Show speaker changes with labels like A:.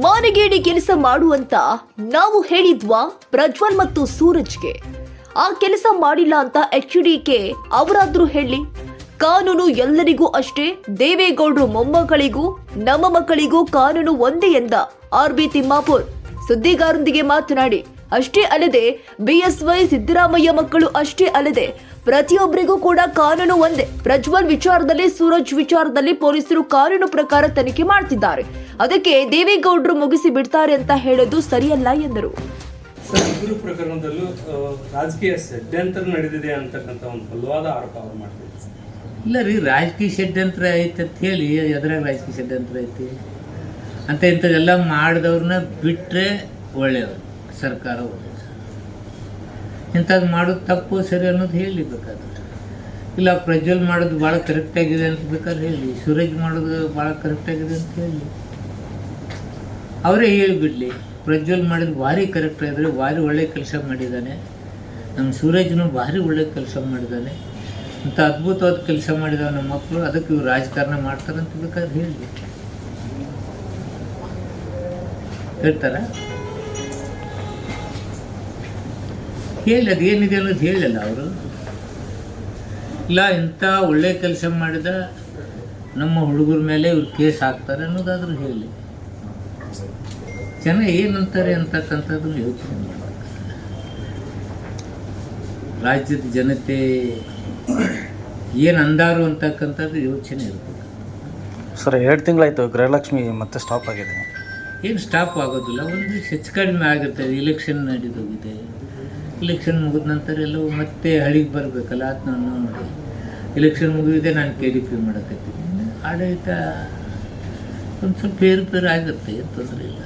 A: ಮಾನಗೇಡಿ ಕೆಲಸ ಮಾಡುವಂತ ನಾವು ಹೇಳಿದ್ವಾ ಪ್ರಜ್ವಲ್ ಮತ್ತು ಸೂರಜ್ಗೆ? ಆ ಕೆಲಸ ಮಾಡಿಲ್ಲ ಅಂತ HDK ಅವರಾದ್ರೂ ಹೇಳಿ. ಕಾನೂನು ಎಲ್ಲರಿಗೂ ಅಷ್ಟೇ, ದೇವೇಗೌಡರು ಮೊಮ್ಮಕ್ಕಳಿಗೂ ನಮ್ಮ ಮಕ್ಕಳಿಗೂ ಕಾನೂನು ಒಂದೇ ಎಂದ RB ತಿಮ್ಮಾಪುರ್ ಸುದ್ದಿಗಾರರೊಂದಿಗೆ ಮಾತನಾಡಿ. ಅಷ್ಟೇ ಅಲ್ಲದೆ BSY ಸಿದ್ದರಾಮಯ್ಯ ಮಕ್ಕಳು ಅಷ್ಟೇ ಅಲ್ಲದೆ ಪ್ರತಿಯೊಬ್ಬರಿಗೂ ಕೂಡ ಕಾನೂನು ಒಂದೇ. ಪ್ರಜ್ವಲ್ ವಿಚಾರದಲ್ಲಿ, ಸೂರಜ್ ವಿಚಾರದಲ್ಲಿ ಪೊಲೀಸರು ಕಾನೂನು ಪ್ರಕಾರ ತನಿಖೆ ಮಾಡ್ತಿದ್ದಾರೆ. ಅದಕ್ಕೆ ದೇವೇಗೌಡರು ಮುಗಿಸಿ ಬಿಡ್ತಾರೆ ಅಂತ ಹೇಳೋದು ಸರಿಯಲ್ಲ ಎಂದರು.
B: ಸರ್, ಇಬ್ಬರು ಪ್ರಕರಣದಲ್ಲೂ ರಾಜಕೀಯ ಷಡ್ಯಂತ್ರ ನಡೆದಿದೆ ಅಂತಕ್ಕಂಥ ಒಂದು ಬಲವಾದ ಆರೋಪ ಅವರು ಮಾಡ್ತಿದ್ದಾರೆ.
C: ಇಲ್ಲ ರೀ, ರಾಜಕೀಯ ಷಡ್ಯಂತ್ರ ಐತೆ ಅಂತ ಹೇಳಿ ಎದ್ರಾಗ ರಾಜಕೀಯ ಷಡ್ಯಂತ್ರ ಐತಿ ಅಂತ ಇಂಥದ್ದೆಲ್ಲ ಮಾಡಿದವ್ರನ್ನ ಬಿಟ್ಟರೆ ಒಳ್ಳೆಯವರು, ಸರ್ಕಾರ ಒಳ್ಳೆಯದು. ಇಂಥದ್ದು ಮಾಡೋದು ತಪ್ಪು ಸರಿ ಅನ್ನೋದು ಹೇಳಿ ಬೇಕಾದ್ರೆ. ಇಲ್ಲ ಪ್ರಜ್ವಲ್ ಮಾಡೋದು ಭಾಳ ಕರೆಕ್ಟಾಗಿದೆ ಅಂತ ಬೇಕಾದ್ರೆ ಹೇಳಿ, ಸೂರಜ್ ಮಾಡೋದು ಭಾಳ ಕರೆಕ್ಟಾಗಿದೆ ಅಂತ ಹೇಳಿ ಅವರೇ ಹೇಳಿಬಿಡಲಿ. ಪ್ರಜ್ವಲ್ ಮಾಡಿದ್ದು ಭಾರಿ ಕರೆಕ್ಟ್ ಆಗಿದ್ರೆ, ಭಾರಿ ಒಳ್ಳೆ ಕೆಲಸ ಮಾಡಿದ್ದಾನೆ. ನಮ್ಮ ಸೂರಜ್ನು ಭಾರಿ ಒಳ್ಳೆ ಕೆಲಸ ಮಾಡಿದ್ದಾನೆ. ಇಂಥ ಅದ್ಭುತವಾದ ಕೆಲಸ ಮಾಡಿದಾವೆ ನಮ್ಮ ಮಕ್ಕಳು, ಅದಕ್ಕೆ ಇವ್ರು ರಾಜಕಾರಣ ಮಾಡ್ತಾರಂತ ಬೇಕಾದ್ರೆ ಹೇಳಿ ಹೇಳ್ತಾರ? ಹೇಳಿ, ಅದೇನಿದೆ ಅನ್ನೋದು ಹೇಳಲ್ಲ ಅವರು. ಇಲ್ಲ, ಇಂಥ ಒಳ್ಳೆ ಕೆಲಸ ಮಾಡಿದ ನಮ್ಮ ಹುಡುಗರ ಮೇಲೆ ಇವ್ರು ಕೇಸ್ ಹಾಕ್ತಾರೆ ಅನ್ನೋದಾದ್ರೂ ಹೇಳಿ. ಜನ ಏನಂತಾರೆ ಅಂತಕ್ಕಂಥದ್ದು ಯೋಚನೆ ಮಾಡ್ತಾರೆ. ರಾಜ್ಯದ ಜನತೆ ಏನು ಅಂದಾರು ಅಂತಕ್ಕಂಥದ್ದು ಯೋಚನೆ ಇರ್ತದೆ.
D: ಸರ್, 2 ತಿಂಗಳಾಯಿತು ಗೃಹಲಕ್ಷ್ಮಿ ಮತ್ತೆ ಸ್ಟಾಪ್ ಆಗಿದೆ.
C: ಏನು ಸ್ಟಾಪ್ ಆಗೋದಿಲ್ಲ, ಒಂದು ಹೆಚ್ಚು ಕಡಿಮೆ ಆಗಿರ್ತದೆ. ಇಲೆಕ್ಷನ್ ನಡೆದೋಗಿದೆ. ಇಲೆಕ್ಷನ್ ಮುಗಿದ ನಂತರ ಎಲ್ಲವೂ ಮತ್ತೆ ಹಳಿಗೆ ಬರಬೇಕಲ್ಲ, ಅದನ್ನ ನೋಡಿ. ಇಲೆಕ್ಷನ್ ಮುಗಿದಿದೆ, ನಾನು KDP ಮಾಡಕತ್ತೀನಿ. ಆಡಳಿತ ಒಂದು ಸ್ವಲ್ಪ ಏರುಪೇರು ಆಗುತ್ತೆ, ಏನು ತೊಂದರೆ ಇಲ್ಲ.